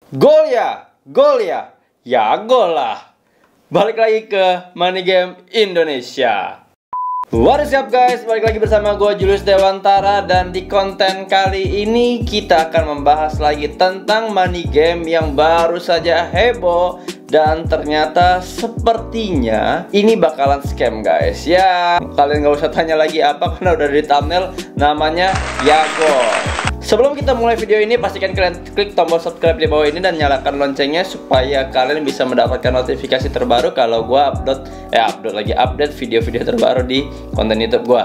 Gol ya gol lah. Balik lagi ke Money Game Indonesia. What is up guys, balik lagi bersama gue Julius Dewantara. Dan di konten kali ini kita akan membahas lagi tentang money game yang baru saja heboh. Dan ternyata sepertinya ini bakalan scam guys. Ya kalian gak usah tanya lagi apa, karena udah di thumbnail, namanya YaGol. Sebelum kita mulai video ini, pastikan kalian klik tombol subscribe di bawah ini dan nyalakan loncengnya supaya kalian bisa mendapatkan notifikasi terbaru kalau gue update video-video terbaru di konten YouTube gue.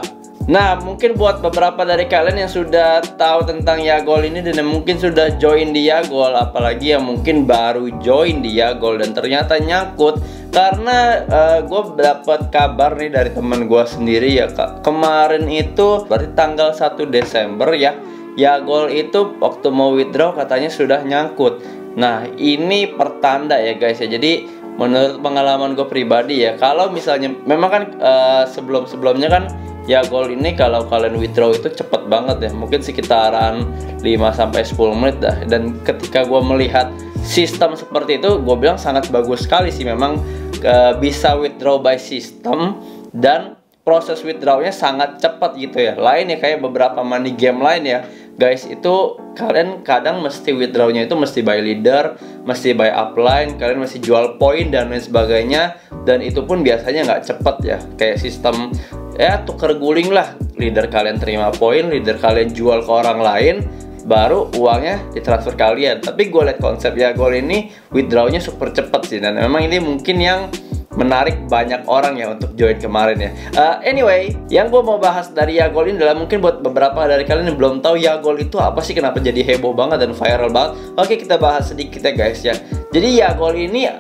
Nah, mungkin buat beberapa dari kalian yang sudah tahu tentang YaGol ini dan yang mungkin sudah join di YaGol, apalagi yang mungkin baru join di YaGol dan ternyata nyangkut, karena gue dapat kabar nih dari teman gue sendiri ya kak. Kemarin itu berarti tanggal 1 Desember ya, YaGol itu waktu mau withdraw katanya sudah nyangkut. Nah, ini pertanda ya guys ya. Jadi menurut pengalaman gue pribadi ya, kalau misalnya memang kan sebelum-sebelumnya kan YaGol ini kalau kalian withdraw itu cepet banget ya, mungkin sekitaran 5-10 menit dah. Dan ketika gue melihat sistem seperti itu, gue bilang sangat bagus sekali sih. Memang bisa withdraw by system dan proses withdrawnya sangat cepat gitu ya. Lain ya kayak beberapa money game lain ya guys, itu kalian kadang mesti withdrawnya itu mesti by leader, mesti by upline, kalian mesti jual poin dan lain sebagainya. Dan itu pun biasanya nggak cepet ya, kayak sistem ya tuker guling lah. Leader kalian terima poin, leader kalian jual ke orang lain, baru uangnya ditransfer kalian. Tapi gue liat konsep YaGol ini withdrawnya super cepet sih, dan memang ini mungkin yang menarik banyak orang ya untuk join kemarin ya. Anyway, yang gue mau bahas dari YaGol ini adalah mungkin buat beberapa dari kalian yang belum tahu YaGol itu apa sih, kenapa jadi heboh banget dan viral banget. Oke, kita bahas sedikit ya guys ya. Jadi YaGol ini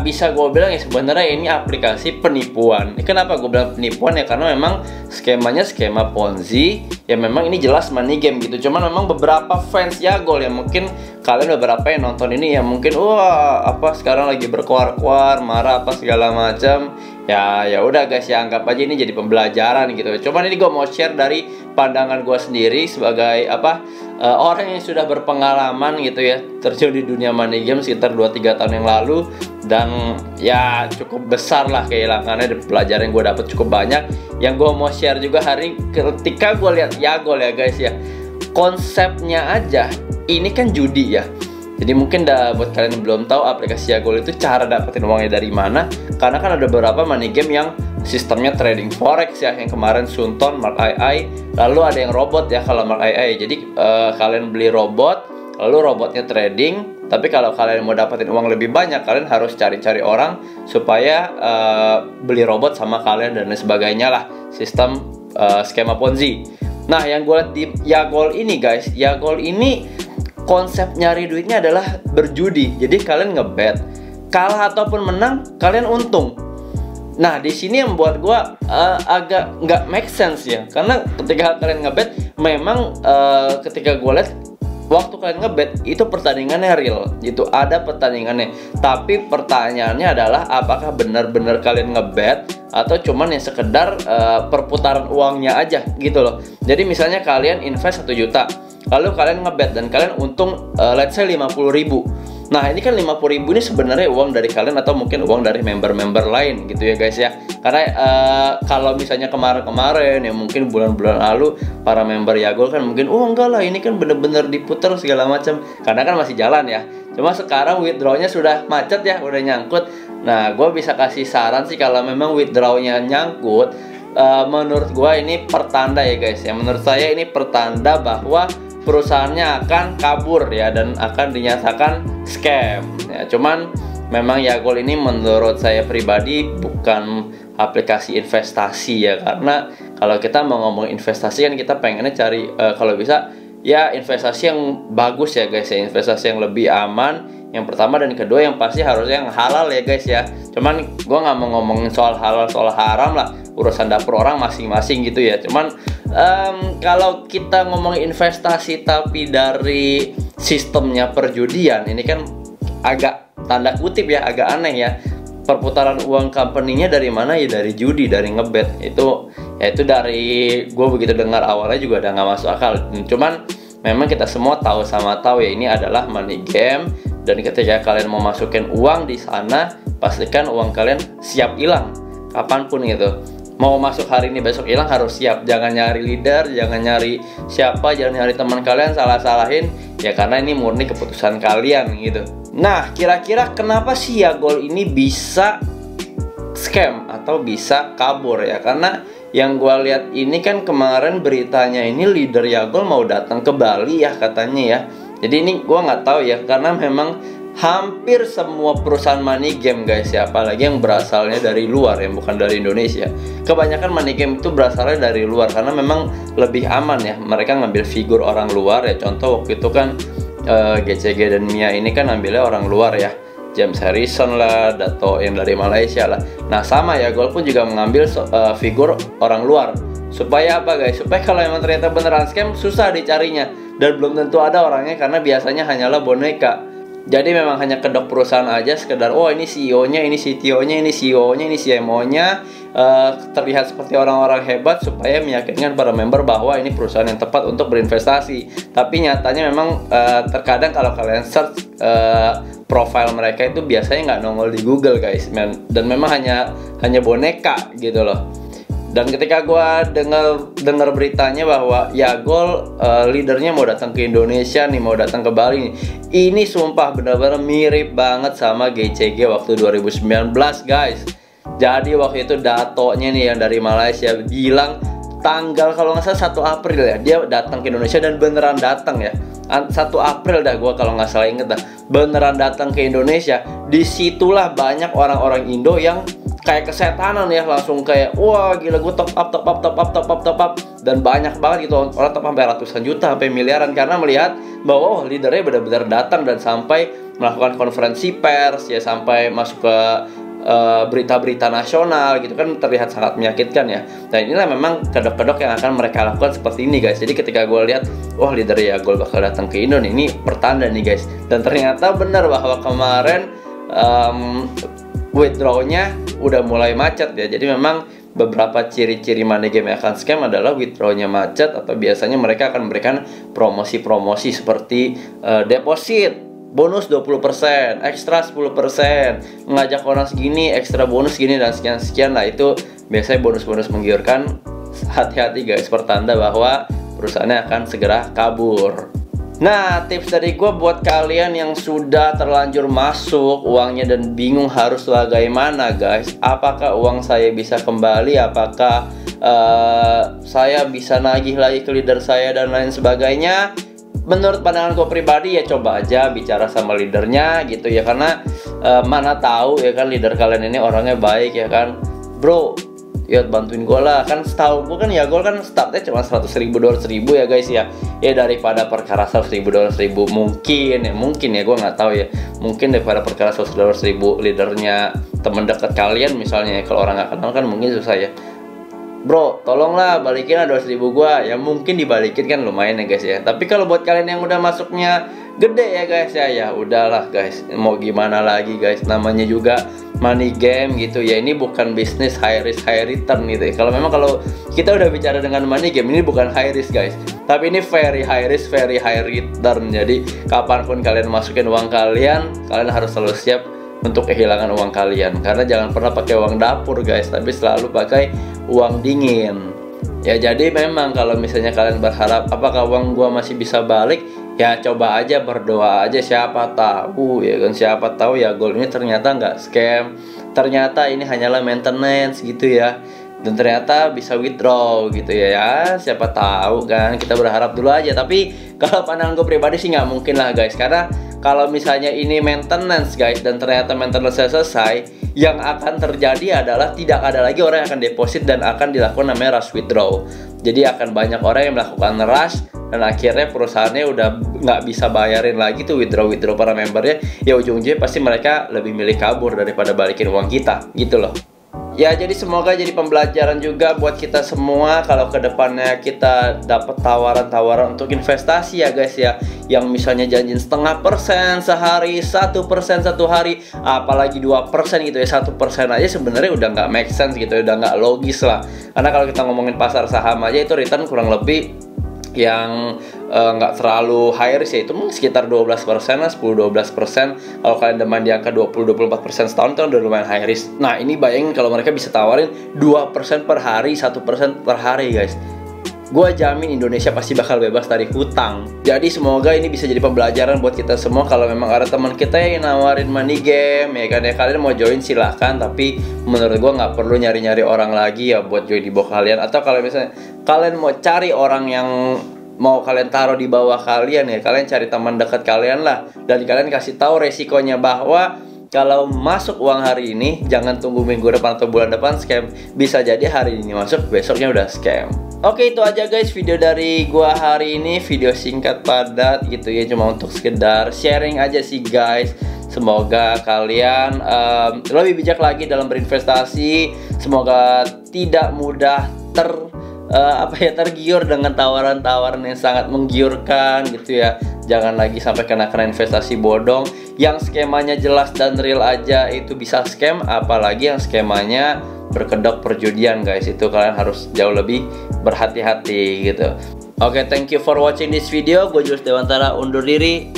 bisa gue bilang ya sebenarnya ini aplikasi penipuan. Kenapa gue bilang penipuan ya, karena memang skemanya skema Ponzi. Ya memang ini jelas money game gitu. Cuman memang beberapa fans YaGol yang mungkin kalian beberapa yang nonton ini ya mungkin wah apa sekarang lagi berkuar-kuar, marah apa segala macam. Ya udah guys ya, anggap aja ini jadi pembelajaran gitu. Cuman ini gue mau share dari pandangan gue sendiri sebagai orang yang sudah berpengalaman gitu ya, terjun di dunia money game sekitar 2-3 tahun yang lalu. Dan ya cukup besar lah kehilangannya, dan pelajaran yang gue dapet cukup banyak. Yang gue mau share juga hari ketika gue lihat YaGol ya guys ya, konsepnya aja ini kan judi ya. Jadi mungkin buat kalian yang belum tahu aplikasi YaGol itu cara dapetin uangnya dari mana, karena kan ada beberapa money game yang sistemnya trading forex ya, yang kemarin Sunton, Mark II, lalu ada yang robot ya kalau Mark II. Jadi kalian beli robot, lalu robotnya trading. Tapi kalau kalian mau dapetin uang lebih banyak, kalian harus cari-cari orang supaya beli robot sama kalian dan lain sebagainya lah, sistem skema Ponzi. Nah, yang gue lihat di YaGol ini guys, YaGol ini konsep nyari duitnya adalah berjudi. Jadi kalian ngebet, kalah ataupun menang kalian untung. Nah, di sini yang membuat gue agak nggak make sense ya, karena ketika kalian ngebet memang ketika gue lihat waktu kalian ngebet itu pertandingannya real gitu, ada pertandingannya. Tapi pertanyaannya adalah apakah benar-benar kalian ngebet atau cuman yang sekedar perputaran uangnya aja gitu loh. Jadi misalnya kalian invest 1 juta, lalu kalian ngebet dan kalian untung let's say 50.000. Nah, ini kan 50.000 ini sebenarnya uang dari kalian atau mungkin uang dari member-member lain gitu ya guys ya. Karena kalau misalnya kemarin-kemarin ya mungkin bulan-bulan lalu para member YaGol kan mungkin enggak lah, ini kan bener-bener diputar segala macam, karena kan masih jalan ya. Cuma sekarang withdrawnya sudah macet ya, udah nyangkut. Nah, gue bisa kasih saran sih, kalau memang withdrawnya nyangkut, menurut gue ini pertanda ya guys ya. Menurut saya ini pertanda bahwa perusahaannya akan kabur ya, dan akan dinyatakan scam ya. Cuman memang YaGol ini menurut saya pribadi bukan aplikasi investasi ya, karena kalau kita mau ngomong investasi kan kita pengennya cari kalau bisa ya investasi yang bagus ya guys ya, investasi yang lebih aman yang pertama, dan kedua yang pasti harusnya yang halal ya guys ya. Cuman gue nggak mau ngomongin soal halal soal haram lah, urusan dapur orang masing-masing gitu ya. Cuman kalau kita ngomongin investasi tapi dari sistemnya perjudian, ini kan agak tanda kutip ya, agak aneh ya. Perputaran uang company-nya dari mana ya? Dari judi, dari ngebet. Itu dari gue begitu dengar awalnya juga udah nggak masuk akal. Cuman memang kita semua tahu sama tahu ya, ini adalah money game Dan ketika kalian mau masukin uang di sana, pastikan uang kalian siap hilang kapanpun gitu. Mau masuk hari ini besok hilang harus siap. Jangan nyari leader, jangan nyari siapa, jangan nyari teman kalian salah-salahin ya, karena ini murni keputusan kalian gitu. Nah, kira-kira kenapa sih Yagol ini bisa scam atau bisa kabur ya? Karena yang gue lihat ini kan kemarin beritanya ini leader Yagol mau datang ke Bali ya katanya ya. Jadi ini gue nggak tahu ya, karena memang hampir semua perusahaan money game guys ya, apalagi yang berasalnya dari luar yang bukan dari Indonesia. Kebanyakan money game itu berasalnya dari luar karena memang lebih aman ya, mereka ngambil figur orang luar ya. Contoh waktu itu kan GCG dan Mia ini kan ambilnya orang luar ya, James Harrison lah, Dato yang dari Malaysia lah. Nah sama ya, Yagol pun juga mengambil figur orang luar. Supaya apa guys? Supaya kalau emang ternyata beneran scam susah dicarinya, dan belum tentu ada orangnya karena biasanya hanyalah boneka. Jadi memang hanya kedok perusahaan aja, sekedar oh ini CEO-nya, ini CTO-nya, ini CEO-nya, ini CMO-nya, terlihat seperti orang-orang hebat supaya meyakinkan para member bahwa ini perusahaan yang tepat untuk berinvestasi. Tapi nyatanya memang terkadang kalau kalian search profile mereka itu biasanya nggak nongol di Google guys, dan memang hanya boneka gitu loh. Dan ketika gue dengar beritanya bahwa Yagol leadernya mau datang ke Indonesia nih, mau datang ke Bali nih, ini sumpah benar-benar mirip banget sama GCG waktu 2019 guys. Jadi waktu itu Datonya nih yang dari Malaysia bilang tanggal kalau nggak salah 1 April ya, dia datang ke Indonesia dan beneran datang ya. 1 April dah gue kalau nggak salah inget dah, beneran datang ke Indonesia. Disitulah banyak orang-orang Indo yang kayak kesetanan ya, langsung kayak wah gila gue top up, dan banyak banget gitu orang top sampai ratusan juta sampai miliaran karena melihat bahwa leadernya benar-benar datang dan sampai melakukan konferensi pers ya, sampai masuk ke berita-berita nasional gitu kan, terlihat sangat menyakitkan ya. Dan inilah memang kedok-kedok yang akan mereka lakukan seperti ini guys. Jadi ketika gue lihat wah leader Yagol bakal datang ke Indo nih, ini pertanda nih guys. Dan ternyata benar bahwa kemarin withdrawnya udah mulai macet ya. Jadi memang beberapa ciri-ciri money game yang akan scam adalah withdrawnya macet, atau biasanya mereka akan memberikan promosi-promosi seperti deposit bonus 20%, ekstra 10%, mengajak orang segini, ekstra bonus segini, dan sekian-sekian lah. Itu biasanya bonus-bonus menggiurkan. Hati-hati guys, pertanda bahwa perusahaannya akan segera kabur. Nah, tips dari gue buat kalian yang sudah terlanjur masuk uangnya dan bingung harus bagaimana guys, apakah uang saya bisa kembali, apakah saya bisa nagih lagi ke leader saya dan lain sebagainya. Menurut pandangan gue pribadi ya coba aja bicara sama leadernya gitu ya, karena mana tahu ya kan leader kalian ini orangnya baik ya kan, bro ya bantuin gue lah. Kan setahu gue kan Yagol kan startnya cuma 100.000 200.000 ya guys ya. Ya daripada perkara 100.000 200.000 mungkin ya gue nggak tahu ya, mungkin daripada perkara 100.000 200.000 leadernya temen dekat kalian misalnya ya, kalau orang nggak kenal kan mungkin susah ya, bro tolonglah balikin lah 200.000 gua. Ya mungkin dibalikin kan lumayan ya guys ya. Tapi kalau buat kalian yang udah masuknya gede ya guys ya, ya udahlah guys, mau gimana lagi guys, namanya juga money game gitu ya. Ini bukan bisnis high risk high return gitu ya. Kalau kita udah bicara dengan money game, ini bukan high risk guys, tapi ini very high risk very high return. Jadi kapanpun kalian masukin uang kalian harus selalu siap untuk kehilangan uang kalian, karena jangan pernah pakai uang dapur guys, tapi selalu pakai uang dingin ya. Jadi memang kalau misalnya kalian berharap apakah uang gua masih bisa balik, ya coba aja, berdoa aja, siapa tahu ya kan, siapa tahu ya Yagol ini ternyata nggak scam, ternyata ini hanyalah maintenance gitu ya, dan ternyata bisa withdraw gitu ya. Siapa tahu kan, kita berharap dulu aja. Tapi kalau pandangan gue pribadi sih nggak mungkin lah guys, karena kalau misalnya ini maintenance guys dan ternyata maintenance selesai, yang akan terjadi adalah tidak ada lagi orang yang akan deposit dan akan dilakukan namanya rush withdraw. Jadi akan banyak orang yang melakukan rush dan akhirnya perusahaannya udah nggak bisa bayarin lagi tuh withdraw para membernya. Ya ujung-ujungnya pasti mereka lebih milih kabur daripada balikin uang kita gitu loh. Ya jadi semoga jadi pembelajaran juga buat kita semua kalau kedepannya kita dapat tawaran-tawaran untuk investasi ya guys ya, yang misalnya janjiin 0,5% sehari, 1% satu hari, apalagi 2% gitu ya. 1% aja sebenarnya udah nggak make sense gitu, udah nggak logis lah. Karena kalau kita ngomongin pasar saham aja itu return kurang lebih yang nggak terlalu high risk ya, itu sekitar 12% lah, 10-12%. Kalau kalian main di angka 20-24% setahun itu udah lumayan high risk. Nah ini bayangin kalau mereka bisa tawarin 2% per hari, 1% per hari guys. Gue jamin Indonesia pasti bakal bebas dari hutang. Jadi semoga ini bisa jadi pembelajaran buat kita semua. Kalau memang ada teman kita yang nawarin money game, ya kan ya, kalian mau join silahkan. Tapi menurut gue nggak perlu nyari-nyari orang lagi ya buat join di bawah kalian. Atau kalau misalnya kalian mau cari orang yang mau kalian taruh di bawah kalian ya, kalian cari teman dekat kalian lah. Dan kalian kasih tahu resikonya bahwa kalau masuk uang hari ini, jangan tunggu minggu depan atau bulan depan scam. Bisa jadi hari ini masuk, besoknya udah scam. Oke, itu aja guys video dari gua hari ini. Video singkat padat gitu ya, cuma untuk sekedar sharing aja sih guys. Semoga kalian lebih bijak lagi dalam berinvestasi. Semoga tidak mudah tergiur dengan tawaran-tawaran yang sangat menggiurkan gitu ya. Jangan lagi sampai kena investasi bodong yang skemanya jelas dan real aja itu bisa scam, apalagi yang skemanya berkedok perjudian guys. Itu kalian harus jauh lebih berhati-hati gitu. Oke, thank you for watching this video. Gue Julius Dewantara undur diri.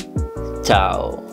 Ciao.